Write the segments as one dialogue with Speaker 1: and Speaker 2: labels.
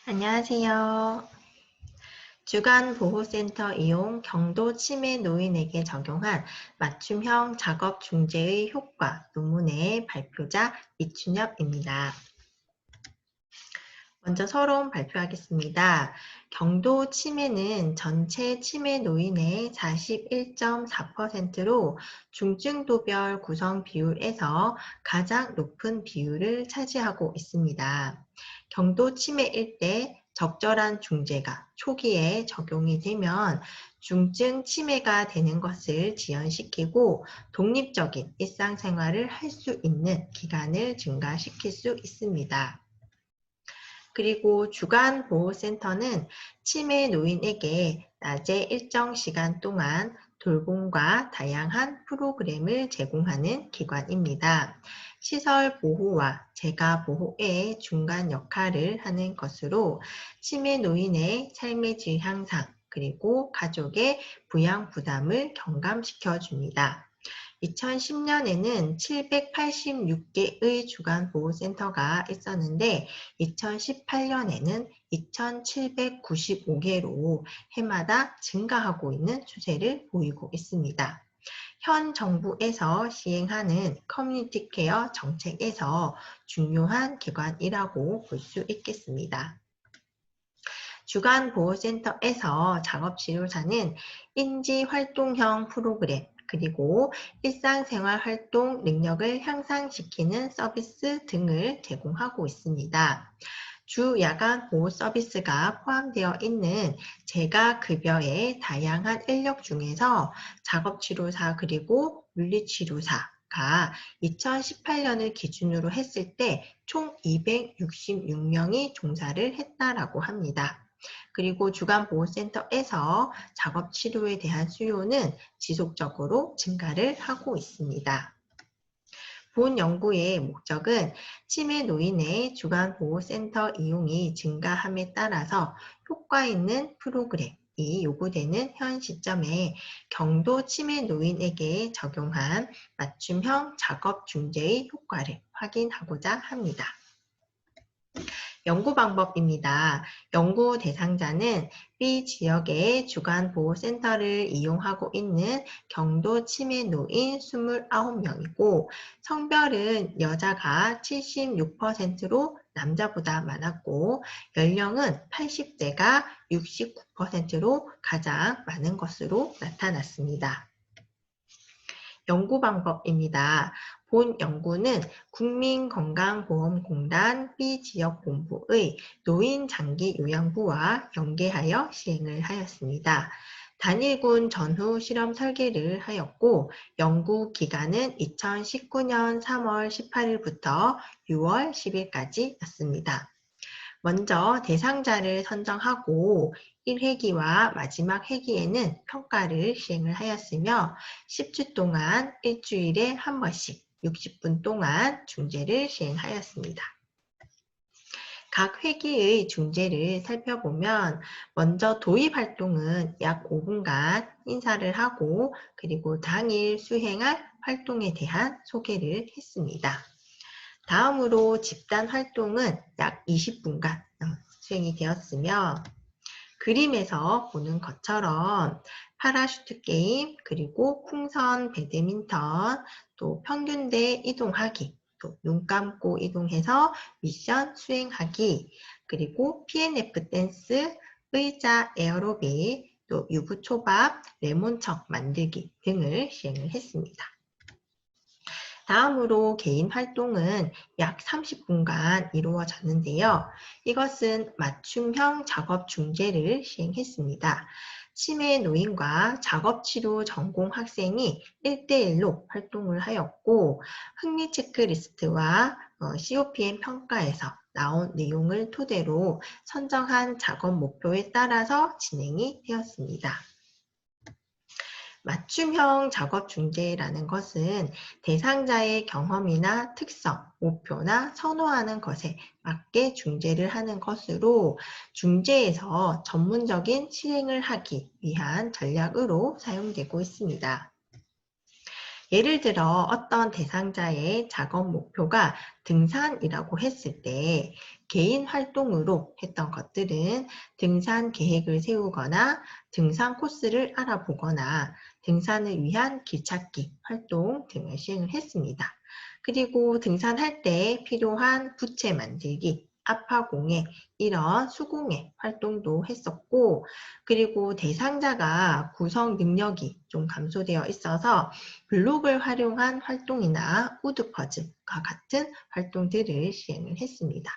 Speaker 1: 안녕하세요. 주간보호센터 이용 경도 치매 노인에게 적용한 맞춤형 작업 중재의 효과 논문의 발표자 이춘엽입니다. 먼저 서론 발표하겠습니다. 경도 치매는 전체 치매 노인의 41.4%로 중증도별 구성 비율에서 가장 높은 비율을 차지하고 있습니다. 경도 치매일 때 적절한 중재가 초기에 적용이 되면 중증 치매가 되는 것을 지연시키고 독립적인 일상생활을 할 수 있는 기간을 증가시킬 수 있습니다. 그리고 주간보호센터는 치매 노인에게 낮에 일정 시간 동안 돌봄과 다양한 프로그램을 제공하는 기관입니다. 시설 보호와 재가 보호의 중간 역할을 하는 것으로 치매 노인의 삶의 질 향상 그리고 가족의 부양 부담을 경감시켜 줍니다. 2010년에는 786개의 주간보호센터가 있었는데 2018년에는 2,795개로 해마다 증가하고 있는 추세를 보이고 있습니다. 현 정부에서 시행하는 커뮤니티 케어 정책에서 중요한 기관이라고 볼 수 있겠습니다. 주간보호센터에서 작업치료사는 인지활동형 프로그램, 그리고 일상생활 활동 능력을 향상시키는 서비스 등을 제공하고 있습니다. 주 야간 보호 서비스가 포함되어 있는 재가급여의 다양한 인력 중에서 작업치료사 그리고 물리치료사가 2018년을 기준으로 했을 때 총 266명이 종사를 했다라고 합니다. 그리고 주간보호센터에서 작업치료에 대한 수요는 지속적으로 증가를 하고 있습니다. 본 연구의 목적은 치매 노인의 주간보호센터 이용이 증가함에 따라서 효과 있는 프로그램이 요구되는 현 시점에 경도 치매 노인에게 적용한 맞춤형 작업 중재의 효과를 확인하고자 합니다. 연구 방법입니다. 연구 대상자는 B 지역의 주간보호센터를 이용하고 있는 경도 치매 노인 29명이고 성별은 여자가 76%로 남자보다 많았고 연령은 80대가 69%로 가장 많은 것으로 나타났습니다. 연구 방법입니다. 본 연구는 국민건강보험공단 B지역본부의 노인장기요양부와 연계하여 시행을 하였습니다. 단일군 전후 실험 설계를 하였고 연구 기간은 2019년 3월 18일부터 6월 10일까지였습니다. 먼저 대상자를 선정하고 1회기와 마지막 회기에는 평가를 시행을 하였으며 10주 동안 일주일에 한 번씩 60분 동안 중재를 시행하였습니다. 각 회기의 중재를 살펴보면 먼저 도입 활동은 약 5분간 인사를 하고 그리고 당일 수행할 활동에 대한 소개를 했습니다. 다음으로 집단 활동은 약 20분간 수행이 되었으며 그림에서 보는 것처럼 파라슈트 게임, 그리고 풍선 배드민턴, 또 평균대 이동하기, 또 눈 감고 이동해서 미션 수행하기, 그리고 PNF 댄스, 의자 에어로빅, 또 유부초밥, 레몬척 만들기 등을 시행을 했습니다. 다음으로 개인 활동은 약 30분간 이루어졌는데요. 이것은 맞춤형 작업 중재를 시행했습니다. 치매 노인과 작업치료 전공 학생이 1대1로 활동을 하였고 흥미 체크리스트와 COPM 평가에서 나온 내용을 토대로 선정한 작업 목표에 따라서 진행이 되었습니다. 맞춤형 작업 중재라는 것은 대상자의 경험이나 특성, 목표나 선호하는 것에 맞게 중재를 하는 것으로 중재에서 전문적인 실행을 하기 위한 전략으로 사용되고 있습니다. 예를 들어 어떤 대상자의 작업 목표가 등산이라고 했을 때 개인 활동으로 했던 것들은 등산 계획을 세우거나 등산 코스를 알아보거나 등산을 위한 길찾기 활동 등을 시행을 했습니다. 그리고 등산할 때 필요한 부채 만들기, 아파공예, 이런 수공예 활동도 했었고, 그리고 대상자가 구성 능력이 좀 감소되어 있어서 블록을 활용한 활동이나 우드퍼즐과 같은 활동들을 시행을 했습니다.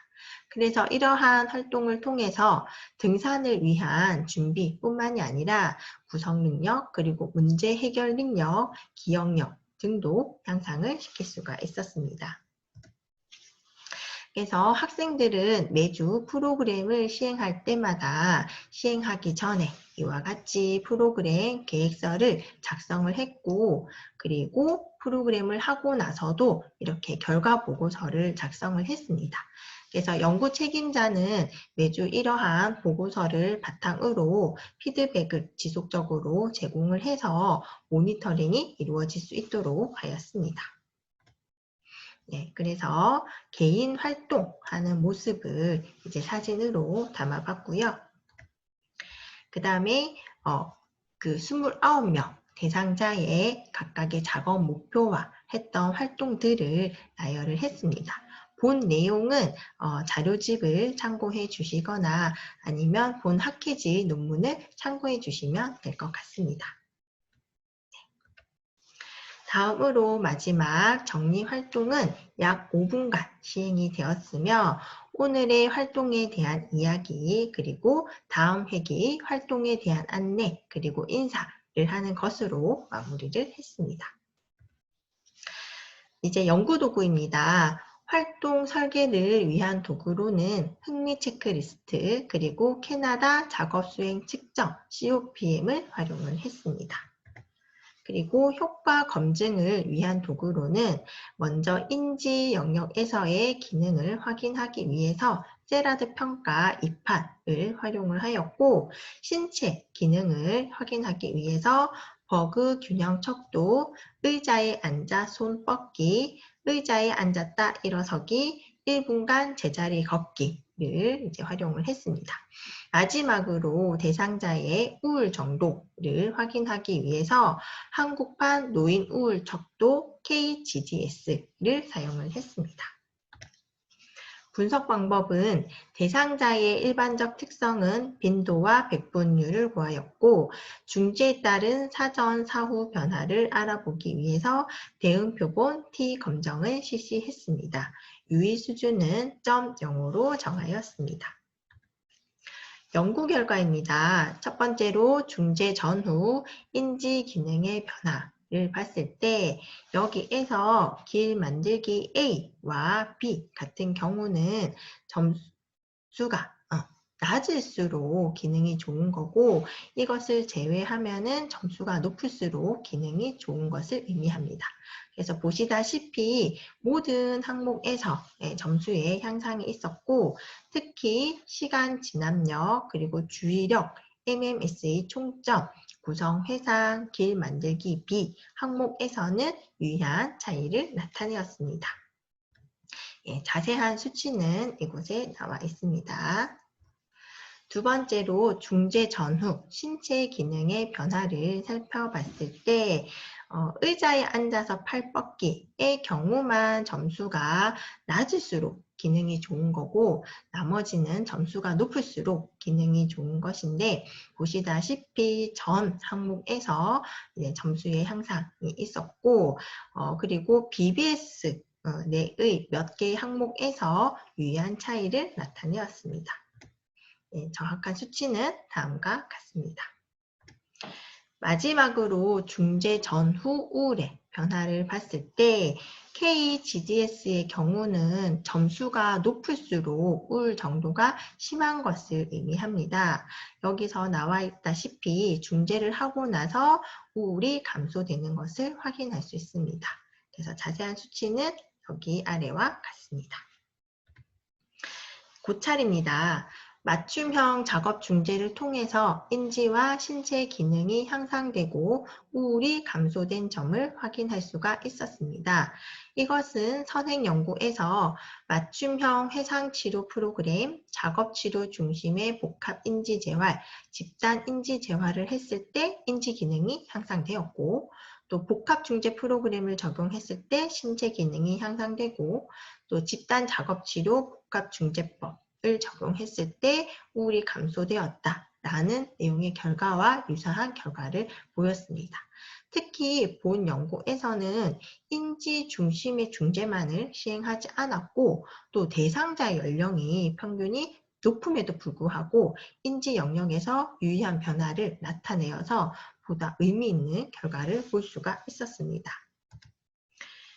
Speaker 1: 그래서 이러한 활동을 통해서 등산을 위한 준비뿐만이 아니라 구성 능력, 그리고 문제 해결 능력, 기억력 등도 향상을 시킬 수가 있었습니다. 그래서 학생들은 매주 프로그램을 시행할 때마다 시행하기 전에 이와 같이 프로그램 계획서를 작성을 했고, 그리고 프로그램을 하고 나서도 이렇게 결과 보고서를 작성을 했습니다. 그래서 연구 책임자는 매주 이러한 보고서를 바탕으로 피드백을 지속적으로 제공을 해서 모니터링이 이루어질 수 있도록 하였습니다. 네, 그래서 개인 활동하는 모습을 이제 사진으로 담아봤고요. 그 다음에 그 29명 대상자의 각각의 작업 목표와 했던 활동들을 나열을 했습니다. 본 내용은 자료집을 참고해 주시거나 아니면 본 학회지 논문을 참고해 주시면 될 것 같습니다. 다음으로 마지막 정리 활동은 약 5분간 시행이 되었으며 오늘의 활동에 대한 이야기, 그리고 다음 회기 활동에 대한 안내, 그리고 인사를 하는 것으로 마무리를 했습니다. 이제 연구도구입니다. 활동 설계를 위한 도구로는 흥미 체크리스트, 그리고 캐나다 작업수행 측정 COPM을 활용을 했습니다. 그리고 효과 검증을 위한 도구로는 먼저 인지 영역에서의 기능을 확인하기 위해서 세라드 평가 2판을 활용을 하였고, 신체 기능을 확인하기 위해서 버그 균형 척도, 의자에 앉아 손 뻗기, 의자에 앉았다 일어서기, 1분간 제자리 걷기를 이제 활용을 했습니다. 마지막으로 대상자의 우울 정도를 확인하기 위해서 한국판 노인 우울 척도 KGDS를 사용을 했습니다. 분석 방법은 대상자의 일반적 특성은 빈도와 백분율을 구하였고, 중지에 따른 사전 사후 변화를 알아보기 위해서 대응 표본 T 검정을 실시했습니다. 유의 수준은 0.0으로 정하였습니다. 연구 결과입니다. 첫 번째로 중재 전후 인지 기능의 변화를 봤을 때 여기에서 길 만들기 A와 B 같은 경우는 점수가 낮을수록 기능이 좋은 거고, 이것을 제외하면은 점수가 높을수록 기능이 좋은 것을 의미합니다. 그래서 보시다시피 모든 항목에서 점수의 향상이 있었고, 특히 시간 진압력, 그리고 주의력, MMS의 총점, 구성 회상, 길 만들기 B 항목에서는 유의한 차이를 나타내었습니다. 자세한 수치는 이곳에 나와 있습니다. 두 번째로 중재 전후 신체 기능의 변화를 살펴봤을 때 의자에 앉아서 팔 뻗기의 경우만 점수가 낮을수록 기능이 좋은 거고, 나머지는 점수가 높을수록 기능이 좋은 것인데, 보시다시피 전 항목에서 이제 점수의 향상이 있었고, 그리고 BBS 내의 몇 개의 항목에서 유의한 차이를 나타내었습니다. 정확한 수치는 다음과 같습니다. 마지막으로 중재 전후 우울의 변화를 봤을 때 KGDS의 경우는 점수가 높을수록 우울 정도가 심한 것을 의미합니다. 여기서 나와 있다시피 중재를 하고 나서 우울이 감소되는 것을 확인할 수 있습니다. 그래서 자세한 수치는 여기 아래와 같습니다. 고찰입니다. 맞춤형 작업 중재를 통해서 인지와 신체 기능이 향상되고 우울이 감소된 점을 확인할 수가 있었습니다. 이것은 선행 연구에서 맞춤형 해상치료 프로그램, 작업치료 중심의 복합 인지재활, 집단 인지재활을 했을 때 인지 기능이 향상되었고, 또 복합 중재 프로그램을 적용했을 때 신체 기능이 향상되고, 또 집단 작업치료 복합 중재법을 적용했을 때 우울이 감소되었다라는 내용의 결과와 유사한 결과를 보였습니다. 특히 본 연구에서는 인지 중심의 중재만을 시행하지 않았고, 또 대상자의 연령이 평균이 높음에도 불구하고 인지 영역에서 유의한 변화를 나타내어서 보다 의미 있는 결과를 볼 수가 있었습니다.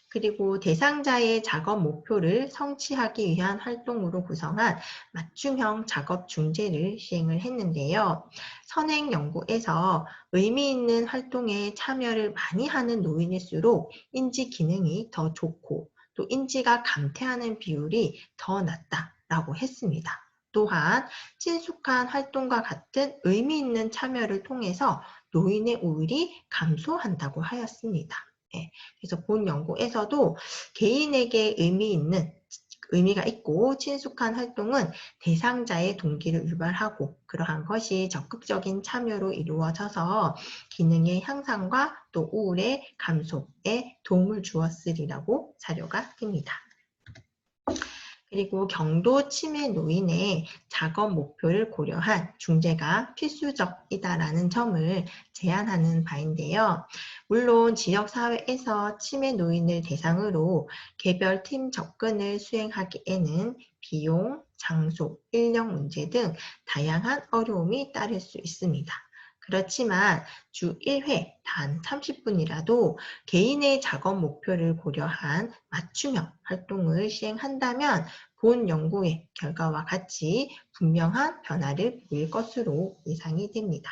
Speaker 1: 그리고 대상자의 작업 목표를 성취하기 위한 활동으로 구성한 맞춤형 작업 중재를 시행을 했는데요. 선행 연구에서 의미 있는 활동에 참여를 많이 하는 노인일수록 인지 기능이 더 좋고 또 인지가 감퇴하는 비율이 더 낮다라고 했습니다. 또한 친숙한 활동과 같은 의미 있는 참여를 통해서 노인의 우울이 감소한다고 하였습니다. 예, 그래서 본 연구에서도 개인에게 의미가 있고 친숙한 활동은 대상자의 동기를 유발하고 그러한 것이 적극적인 참여로 이루어져서 기능의 향상과 또 우울의 감소에 도움을 주었으리라고 사료가 됩니다. 그리고 경도 치매 노인의 작업 목표를 고려한 중재가 필수적이다라는 점을 제안하는 바인데요. 물론 지역사회에서 치매 노인을 대상으로 개별 팀 접근을 수행하기에는 비용, 장소, 인력 문제 등 다양한 어려움이 따를 수 있습니다. 그렇지만 주 1회 단 30분이라도 개인의 작업 목표를 고려한 맞춤형 활동을 시행한다면 본 연구의 결과와 같이 분명한 변화를 보일 것으로 예상이 됩니다.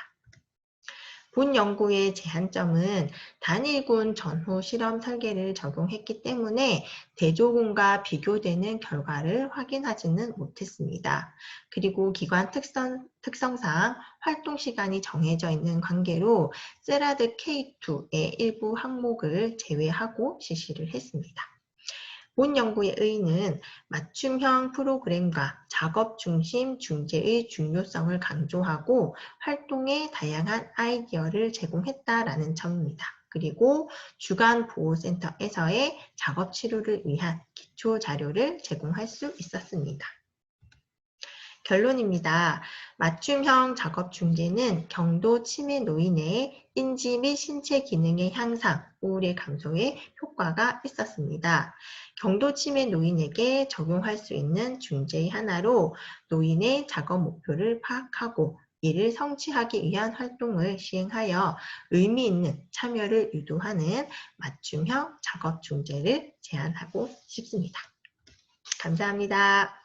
Speaker 1: 본 연구의 제한점은 단일군 전후 실험 설계를 적용했기 때문에 대조군과 비교되는 결과를 확인하지는 못했습니다. 그리고 기관 특성상 활동 시간이 정해져 있는 관계로 세라드 K2의 일부 항목을 제외하고 실시를 했습니다. 본 연구의 의의는 맞춤형 프로그램과 작업 중심 중재의 중요성을 강조하고 활동의 다양한 아이디어를 제공했다라는 점입니다. 그리고 주간보호센터에서의 작업 치료를 위한 기초 자료를 제공할 수 있었습니다. 결론입니다. 맞춤형 작업 중재는 경도 치매 노인의 인지 및 신체 기능의 향상, 우울의 감소에 효과가 있었습니다. 경도 치매 노인에게 적용할 수 있는 중재의 하나로 노인의 작업 목표를 파악하고 이를 성취하기 위한 활동을 시행하여 의미 있는 참여를 유도하는 맞춤형 작업 중재를 제안하고 싶습니다. 감사합니다.